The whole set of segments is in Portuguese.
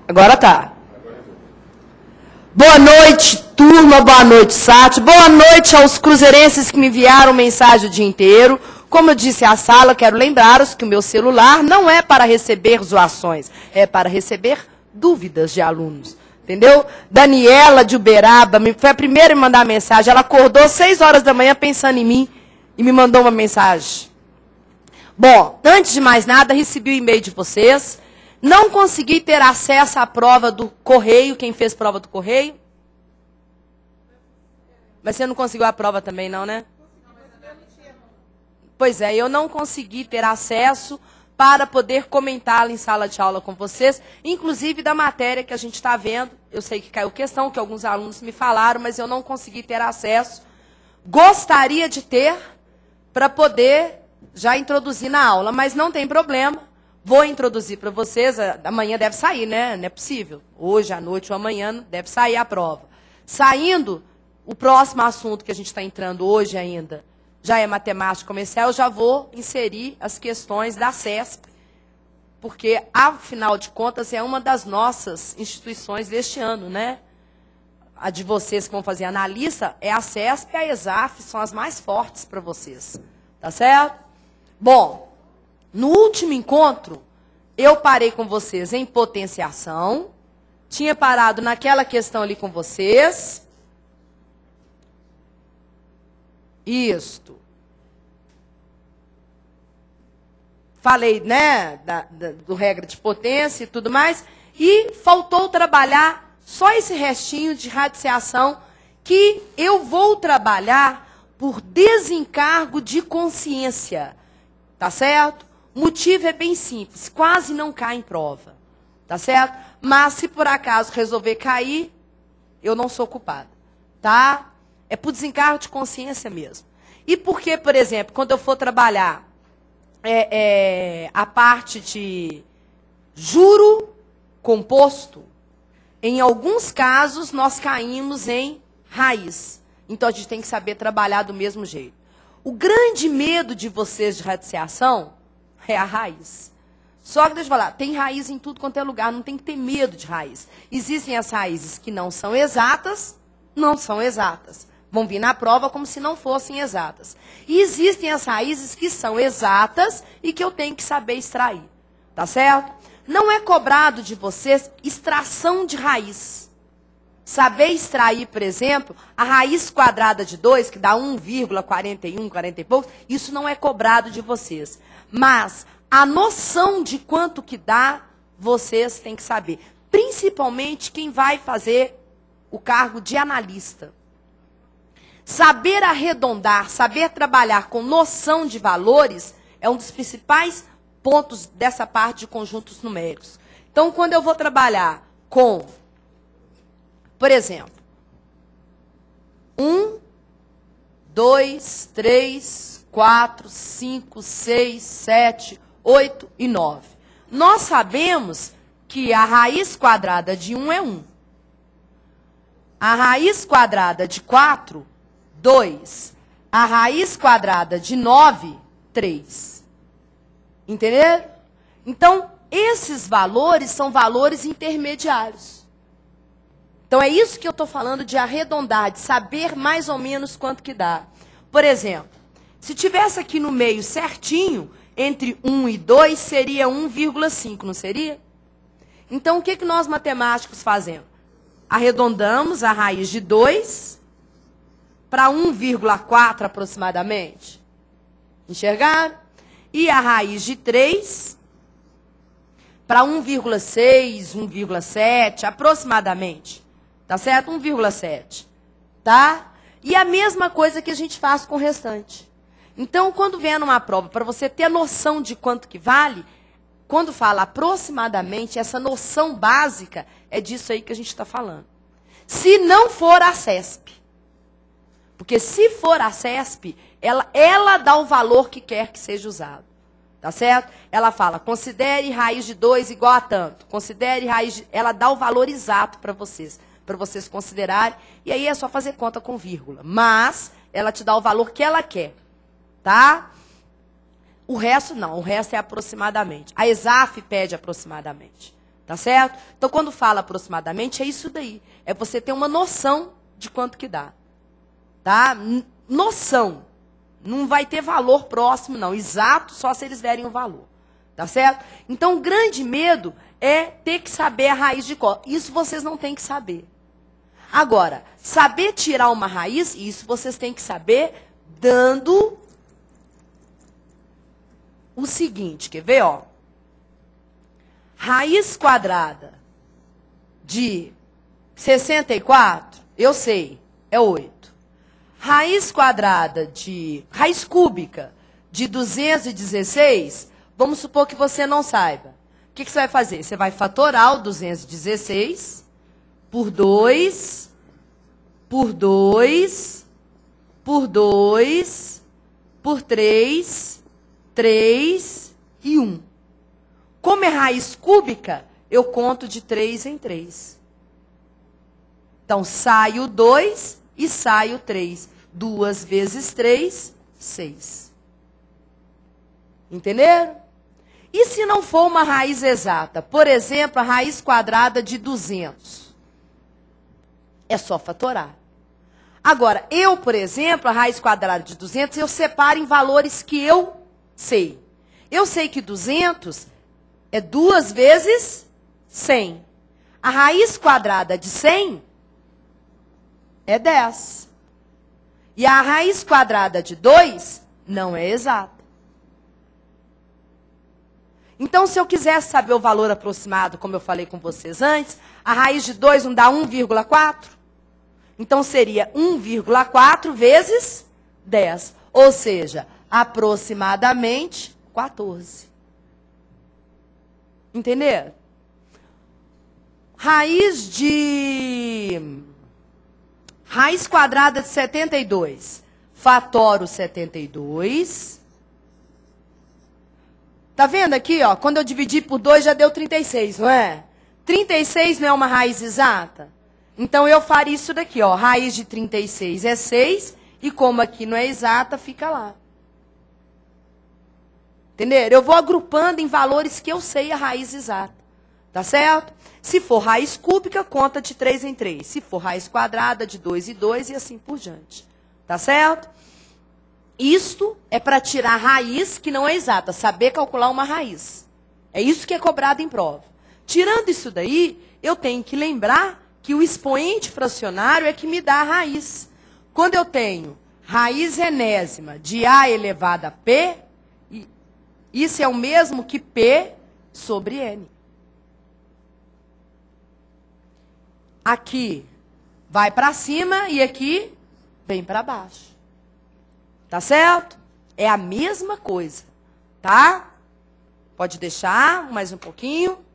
Agora tá. Boa noite, turma. Boa noite, Sati. Boa noite aos cruzeirenses que me enviaram mensagem o dia inteiro. Como eu disse à sala, quero lembrá-los que o meu celular não é para receber zoações, é para receber dúvidas de alunos. Entendeu? Daniela de Uberaba foi a primeira a me mandar mensagem. Ela acordou 6 horas da manhã pensando em mim e me mandou uma mensagem. Bom, antes de mais nada, recebi o e-mail de vocês. Não consegui ter acesso à prova do correio. Quem fez prova do correio? Mas você não conseguiu a prova também, não, né? Pois é, eu não consegui ter acesso para poder comentá-la em sala de aula com vocês, inclusive da matéria que a gente está vendo. Eu sei que caiu questão, que alguns alunos me falaram, mas eu não consegui ter acesso. Gostaria de ter para poder já introduzir na aula, mas não tem problema. Vou introduzir para vocês, amanhã deve sair, né? Não é possível. Hoje, à noite ou amanhã, deve sair a prova. Saindo, o próximo assunto que a gente está entrando hoje ainda, já é matemática comercial, eu já vou inserir as questões da CESP, porque, afinal de contas, é uma das nossas instituições deste ano, né? A de vocês que vão fazer analista é a CESP e a ESAF, são as mais fortes para vocês. Tá certo? Bom, no último encontro, eu parei com vocês em potenciação, tinha parado naquela questão ali com vocês. Isto. Falei, né, do regra de potência e tudo mais, e faltou trabalhar só esse restinho de radiciação que eu vou trabalhar por desencargo de consciência. Tá certo? O motivo é bem simples, quase não cai em prova. Tá certo? Mas se por acaso resolver cair, eu não sou culpada. Tá? É por desencargo de consciência mesmo. E por que, por exemplo, quando eu for trabalhar a parte de juro composto, em alguns casos nós caímos em raiz. Então a gente tem que saber trabalhar do mesmo jeito. O grande medo de vocês de radiciação é a raiz. Só que, deixa eu falar, tem raiz em tudo quanto é lugar, não tem que ter medo de raiz. Existem as raízes que não são exatas, vão vir na prova como se não fossem exatas. E existem as raízes que são exatas e que eu tenho que saber extrair. Tá certo? Não é cobrado de vocês extração de raiz. Saber extrair, por exemplo, a raiz quadrada de 2, que dá 1,41, 40 e poucos, isso não é cobrado de vocês. Mas a noção de quanto que dá, vocês têm que saber. Principalmente quem vai fazer o cargo de analista. Saber arredondar, saber trabalhar com noção de valores é um dos principais pontos dessa parte de conjuntos numéricos. Então, quando eu vou trabalhar com, por exemplo, 1, 2, 3, 4, 5, 6, 7, 8 e 9. Nós sabemos que a raiz quadrada de 1 é 1. A raiz quadrada de 4, 2. A raiz quadrada de 9, 3. Entenderam? Então, esses valores são valores intermediários. Então, é isso que eu estou falando de arredondar, de saber mais ou menos quanto que dá. Por exemplo, se tivesse aqui no meio certinho, entre 1 e 2, seria 1,5, não seria? Então, o que nós matemáticos fazemos? Arredondamos a raiz de 2 para 1,4 aproximadamente. Enxergaram? E a raiz de 3 para 1,6, 1,7, aproximadamente. Tá certo? 1,7. Tá? E a mesma coisa que a gente faz com o restante. Então, quando vier numa prova, para você ter noção de quanto que vale, quando fala aproximadamente, essa noção básica é disso aí que a gente está falando. Se não for a CESP. Porque se for a CESP, ela dá o valor que quer que seja usado. Tá certo? Ela fala, considere raiz de 2 igual a tanto. Considere raiz de... Ela dá o valor exato para vocês considerarem. E aí é só fazer conta com vírgula. Mas ela te dá o valor que ela quer. Tá? O resto não, o resto é aproximadamente. A ESAF pede aproximadamente. Tá certo? Então, quando fala aproximadamente, é isso daí. É você ter uma noção de quanto que dá. Tá? Noção. Não vai ter valor próximo, não. Exato, só se eles derem o valor. Tá certo? Então, o grande medo é ter que saber a raiz de cálculo. Isso vocês não têm que saber. Agora, saber tirar uma raiz, isso vocês têm que saber dando o seguinte, quer ver, ó? Raiz quadrada de 64, eu sei, é 8. Raiz cúbica de 216, vamos supor que você não saiba. O que você vai fazer? Você vai fatorar o 216 por 2, por 2, por 2, por 3, 3 e 1. Como é raiz cúbica, eu conto de 3 em 3. Então, sai o 2 e sai o 3. 2 vezes 3, 6. Entenderam? E se não for uma raiz exata? Por exemplo, a raiz quadrada de 200. É só fatorar. Agora, eu, por exemplo, a raiz quadrada de 200, eu separo em valores que eu sei. Eu sei que 200 é 2 vezes 100. A raiz quadrada de 100 é 10. E a raiz quadrada de 2 não é exata. Então, se eu quisesse saber o valor aproximado, como eu falei com vocês antes, a raiz de 2 não dá 1,4? Então, seria 1,4 vezes 10. Ou seja, aproximadamente 14. Entenderam? Raiz quadrada de 72. Fatoro 72. Tá vendo aqui, ó? Quando eu dividi por 2 já deu 36, não é? 36 não é uma raiz exata? Então eu faria isso daqui, ó. Raiz de 36 é 6. E como aqui não é exata, fica lá. Entenderam? Eu vou agrupando em valores que eu sei a raiz exata. Tá certo? Se for raiz cúbica, conta de 3 em 3. Se for raiz quadrada, de 2 em 2 e assim por diante. Tá certo? Isto é para tirar raiz que não é exata. Saber calcular uma raiz. É isso que é cobrado em prova. Tirando isso daí, eu tenho que lembrar que o expoente fracionário é que me dá a raiz. Quando eu tenho raiz enésima de A elevado a P, isso é o mesmo que P sobre N. Aqui vai para cima e aqui vem para baixo. Tá certo? É a mesma coisa, tá? Pode deixar mais um pouquinho.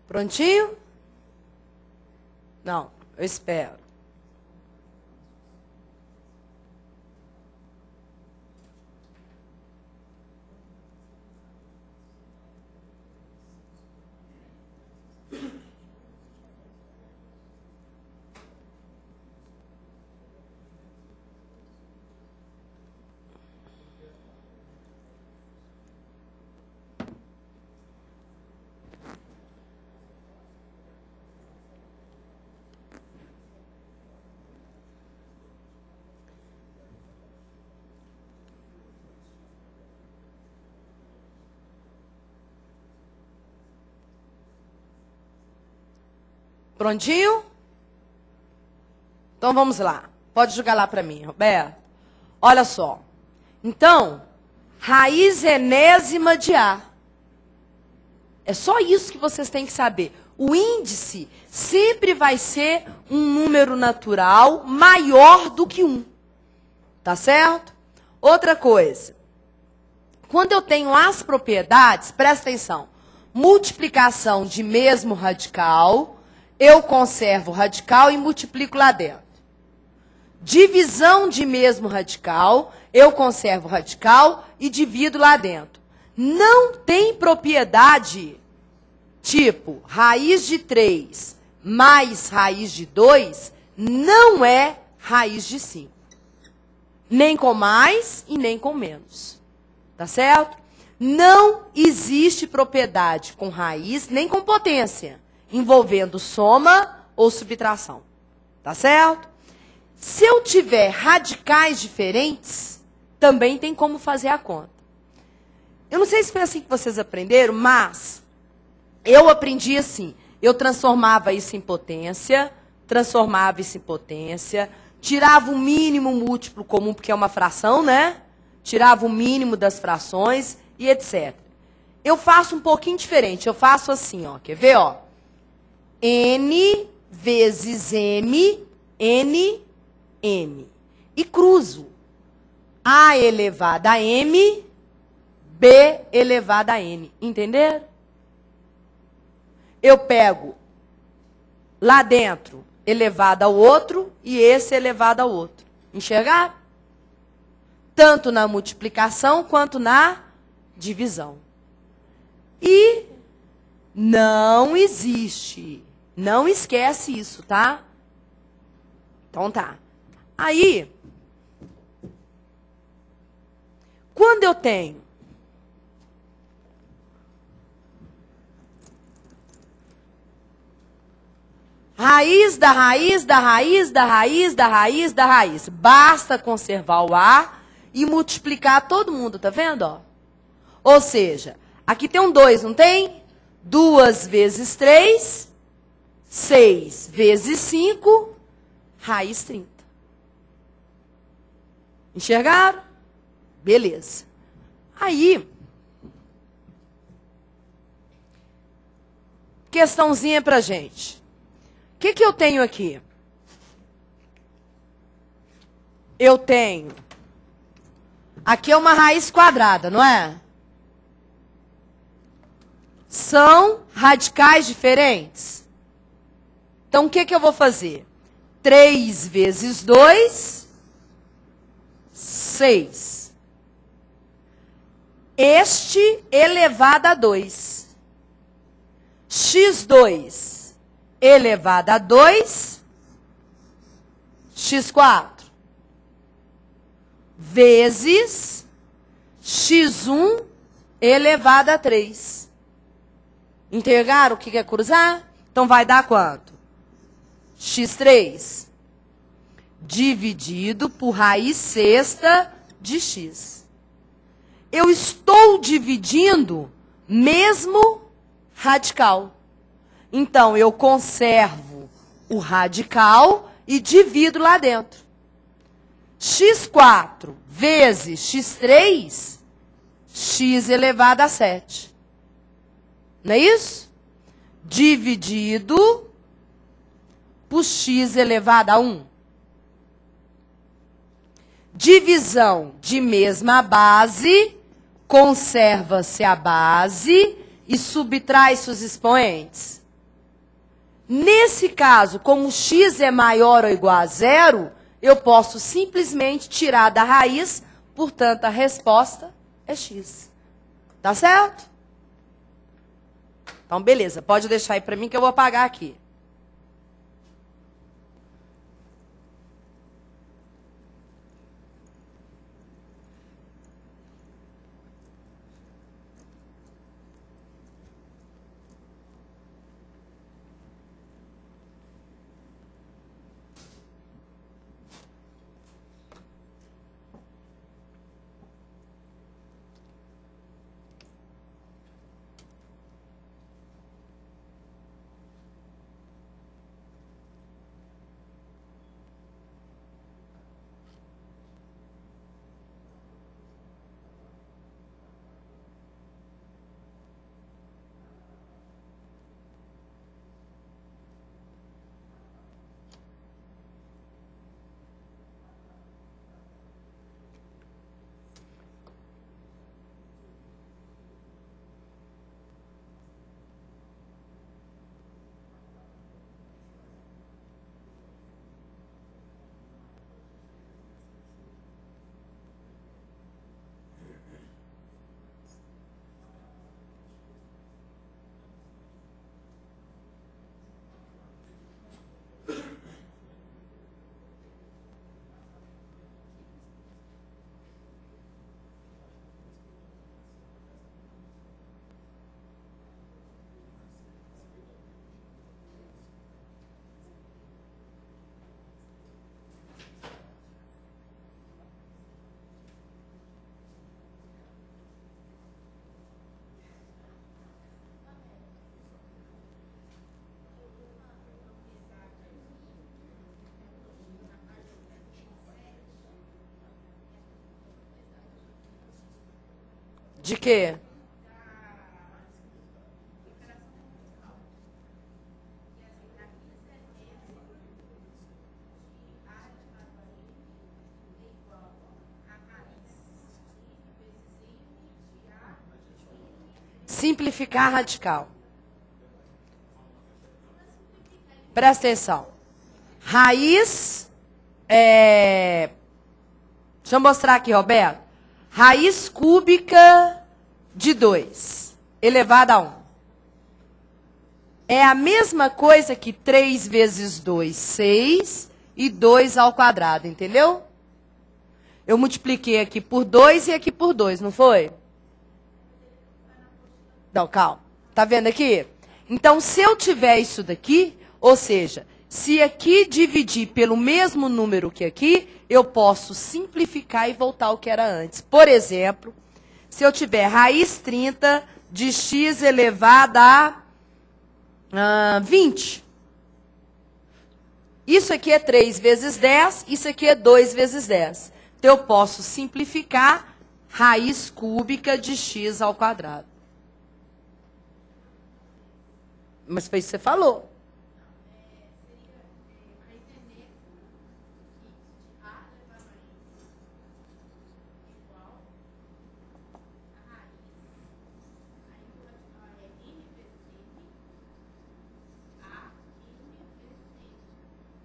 Prontinho? Não, eu espero. Prontinho? Então vamos lá. Pode jogar lá para mim, Roberto. Olha só. Então, raiz enésima de A. É só isso que vocês têm que saber. O índice sempre vai ser um número natural maior do que 1. Tá certo? Outra coisa. Quando eu tenho as propriedades, presta atenção. Multiplicação de mesmo radical, eu conservo o radical e multiplico lá dentro. Divisão de mesmo radical, eu conservo o radical e divido lá dentro. Não tem propriedade tipo raiz de 3 mais raiz de 2 não é raiz de 5. Nem com mais e nem com menos. Tá certo? Não existe propriedade com raiz nem com potência, envolvendo soma ou subtração. Tá certo? Se eu tiver radicais diferentes, também tem como fazer a conta. Eu não sei se foi assim que vocês aprenderam, mas eu aprendi assim. Eu transformava isso em potência, tirava o mínimo múltiplo comum, porque é uma fração, né? Tirava o mínimo das frações e etc. Eu faço um pouquinho diferente. Eu faço assim, ó. Quer ver, ó? N vezes M, N, M. E cruzo. A elevado a M, B elevado a N. Entenderam? Eu pego lá dentro elevado ao outro e esse elevado ao outro. Enxergaram? Tanto na multiplicação quanto na divisão. E não existe. Não esquece isso, tá? Então tá. Aí, quando eu tenho raiz da raiz da raiz da raiz da raiz da raiz, basta conservar o A e multiplicar todo mundo, tá vendo? Ó? Ou seja, aqui tem um 2, não tem? 2 vezes 3, 6 vezes 5, raiz 30. Enxergaram? Beleza. Aí, questãozinha pra gente. O que eu tenho aqui? Eu tenho... Aqui é uma raiz quadrada, não é? São radicais diferentes. Então, o que eu vou fazer? 3 vezes 2, 6. Este elevado a 2. X2 elevado a 2, x4. Vezes x1 elevado a 3. Entenderam o que é cruzar? Então vai dar quanto? x3 dividido por raiz sexta de x. Eu estou dividindo mesmo radical. Então, eu conservo o radical e divido lá dentro. x4 vezes x3, x elevado a 7. Não é isso? Dividido por x elevado a 1. Divisão de mesma base, conserva-se a base e subtrai-se os expoentes. Nesse caso, como x é maior ou igual a zero, eu posso simplesmente tirar da raiz, portanto, a resposta é x. Tá certo? Então, beleza. Pode deixar aí para mim que eu vou apagar aqui. De quê? Simplificar radical. Presta atenção. Raiz Deixa eu mostrar aqui, Roberto. Raiz cúbica de 2 elevado a 1. É a mesma coisa que 3 vezes 2, 6, e 2 ao quadrado, entendeu? Eu multipliquei aqui por 2 e aqui por 2, não foi? Não, calma. Tá vendo aqui? Então, se eu tiver isso daqui, ou seja, se aqui dividir pelo mesmo número que aqui, eu posso simplificar e voltar ao que era antes. Por exemplo, se eu tiver raiz 30 de x elevado a 20. Isso aqui é 3 vezes 10, isso aqui é 2 vezes 10. Então, eu posso simplificar raiz cúbica de x ao quadrado. Mas foi isso que você falou.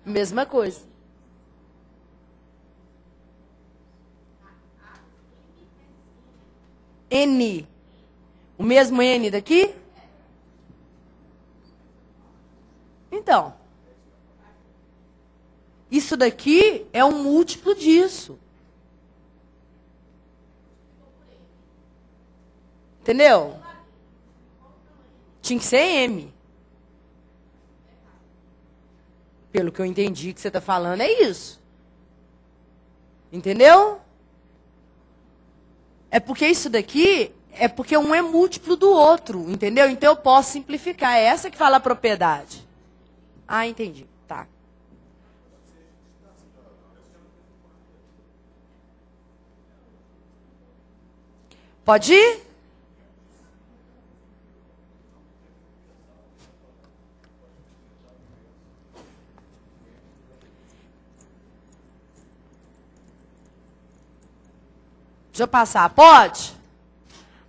Mesma coisa. N. O mesmo N daqui? Então. Isso daqui é um múltiplo disso. Entendeu? Tinha que ser M. Pelo que eu entendi que você está falando, é isso. Entendeu? É porque isso daqui, é porque um é múltiplo do outro, entendeu? Então eu posso simplificar. É essa que fala a propriedade. Ah, entendi. Tá. Pode ir? Deixa eu passar, pode?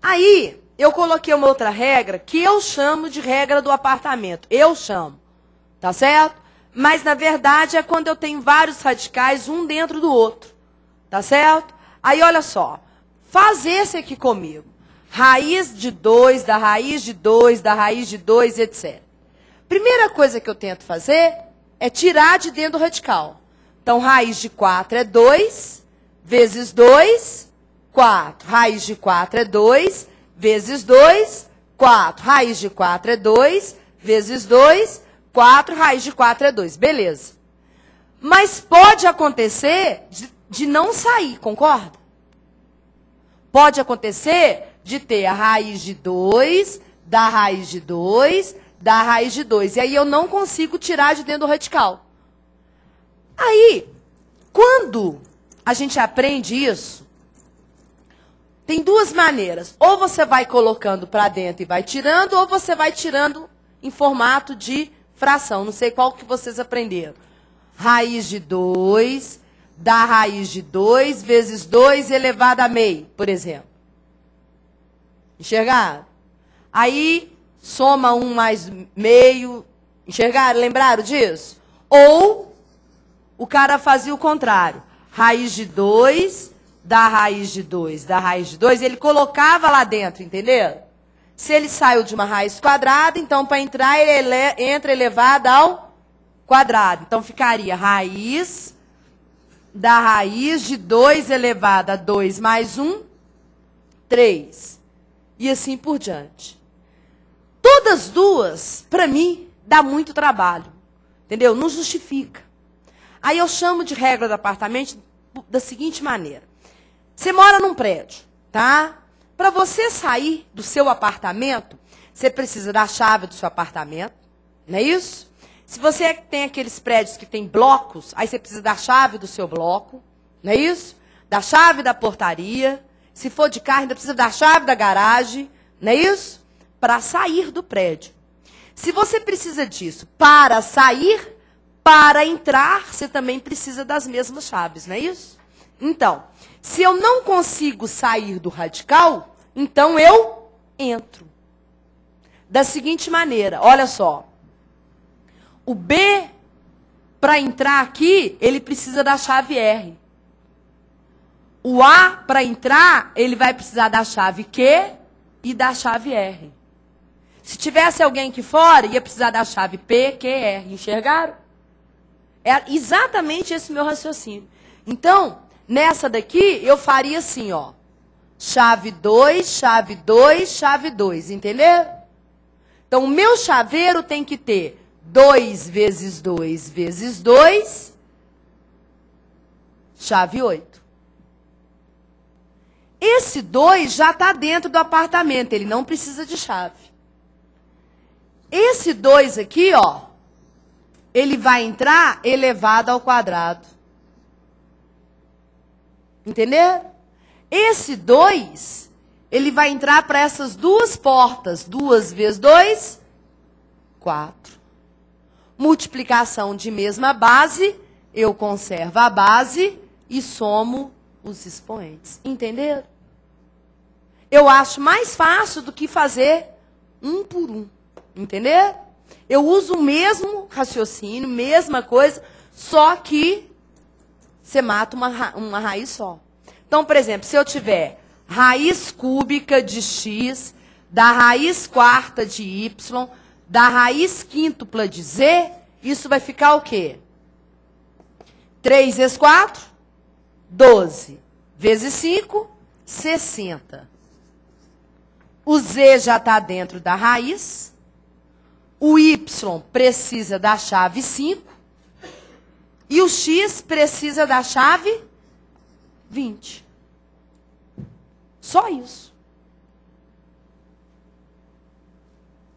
Aí, eu coloquei uma outra regra que eu chamo de regra do apartamento. Eu chamo. Tá certo? Mas, na verdade, é quando eu tenho vários radicais, um dentro do outro. Tá certo? Aí, olha só. Faz esse aqui comigo. Raiz de 2, da raiz de 2, da raiz de 2, etc. Primeira coisa que eu tento fazer é tirar de dentro do radical. Então, raiz de 4 é 2, vezes 2, 4. Raiz de 4 é 2, vezes 2, 4. Raiz de 4 é 2, vezes 2, 4. Raiz de 4 é 2. Beleza. Mas pode acontecer de não sair, concorda? Pode acontecer de ter a raiz de 2, da raiz de 2, da raiz de 2. E aí eu não consigo tirar de dentro do radical. Aí, quando a gente aprende isso, tem duas maneiras. Ou você vai colocando para dentro e vai tirando, ou você vai tirando em formato de fração. Não sei qual que vocês aprenderam. Raiz de 2, da raiz de 2, vezes 2 elevado a meio, por exemplo. Enxergaram? Aí, soma 1 mais meio. Enxergaram? Lembraram disso? Ou, o cara fazia o contrário. Raiz de 2, da raiz de 2, da raiz de 2, ele colocava lá dentro, entendeu? Se ele saiu de uma raiz quadrada, então, para entrar, ele entra elevado ao quadrado. Então, ficaria raiz da raiz de 2 elevado a 2 mais 1, 3. E assim por diante. Todas duas, para mim, dá muito trabalho. Entendeu? Não justifica. Aí eu chamo de regra do apartamento da seguinte maneira. Você mora num prédio, tá? Para você sair do seu apartamento, você precisa da chave do seu apartamento, não é isso? Se você tem aqueles prédios que tem blocos, aí você precisa da chave do seu bloco, não é isso? Da chave da portaria. Se for de carro, ainda precisa da chave da garagem, não é isso? Para sair do prédio. Se você precisa disso para sair, para entrar, você também precisa das mesmas chaves, não é isso? Então, se eu não consigo sair do radical, então eu entro. Da seguinte maneira, olha só. O B, para entrar aqui, ele precisa da chave R. O A, para entrar, ele vai precisar da chave Q e da chave R. Se tivesse alguém aqui fora, ia precisar da chave P, Q, R. Enxergaram? É exatamente esse meu raciocínio. Então, nessa daqui, eu faria assim, ó. Chave 2, chave 2, chave 2. Entendeu? Então, o meu chaveiro tem que ter 2 vezes 2 vezes 2, chave 8. Esse 2 já está dentro do apartamento, ele não precisa de chave. Esse 2 aqui, ó, ele vai entrar elevado ao quadrado. Entendeu? Esse 2, ele vai entrar para essas duas portas. 2 vezes 2, 4. Multiplicação de mesma base, eu conservo a base e somo os expoentes. Entenderam? Eu acho mais fácil do que fazer um por um. Entendeu? Eu uso o mesmo raciocínio, mesma coisa, só que você mata uma raiz só. Então, por exemplo, se eu tiver raiz cúbica de x, da raiz quarta de y, da raiz quíntupla de z, isso vai ficar o quê? 3 vezes 4, 12. Vezes 5, 60. O z já está dentro da raiz. O y precisa da chave 5. E o x precisa da chave 20. Só isso.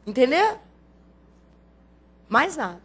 Entendeu? Mais nada.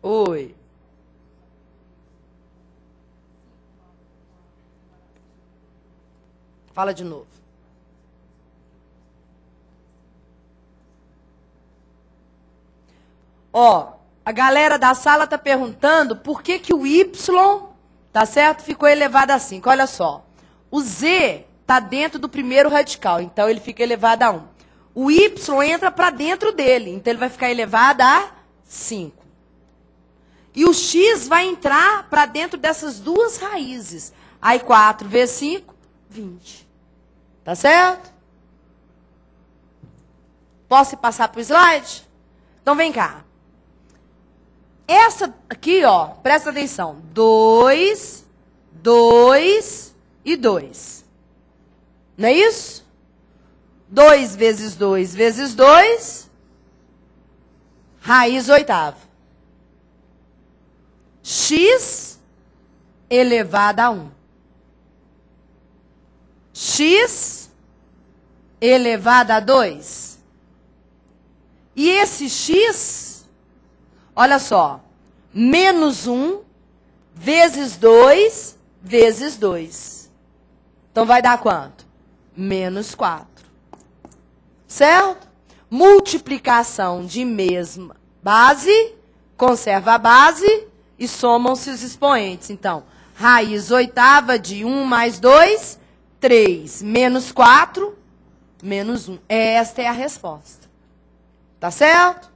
Oi. Fala de novo. Ó, a galera da sala está perguntando por que que o Y, tá certo, ficou elevado a 5. Olha só, o Z está dentro do primeiro radical, então ele fica elevado a 1. O Y entra para dentro dele, então ele vai ficar elevado a 5. E o X vai entrar para dentro dessas duas raízes. Aí 4 vezes 5, 20. Tá certo? Posso passar para o slide? Então vem cá. Essa aqui, ó, presta atenção. 2, 2 e 2. Não é isso? 2 vezes 2 vezes 2, raiz oitava. X elevado a 1. X elevado a 2. E esse X, olha só, menos 1 vezes 2 vezes 2. Então vai dar quanto? Menos 4. Certo? Multiplicação de mesma base, conserva a base e somam-se os expoentes. Então, raiz oitava de 1 mais 2, 3, menos 4, menos 1. Esta é a resposta. Tá certo?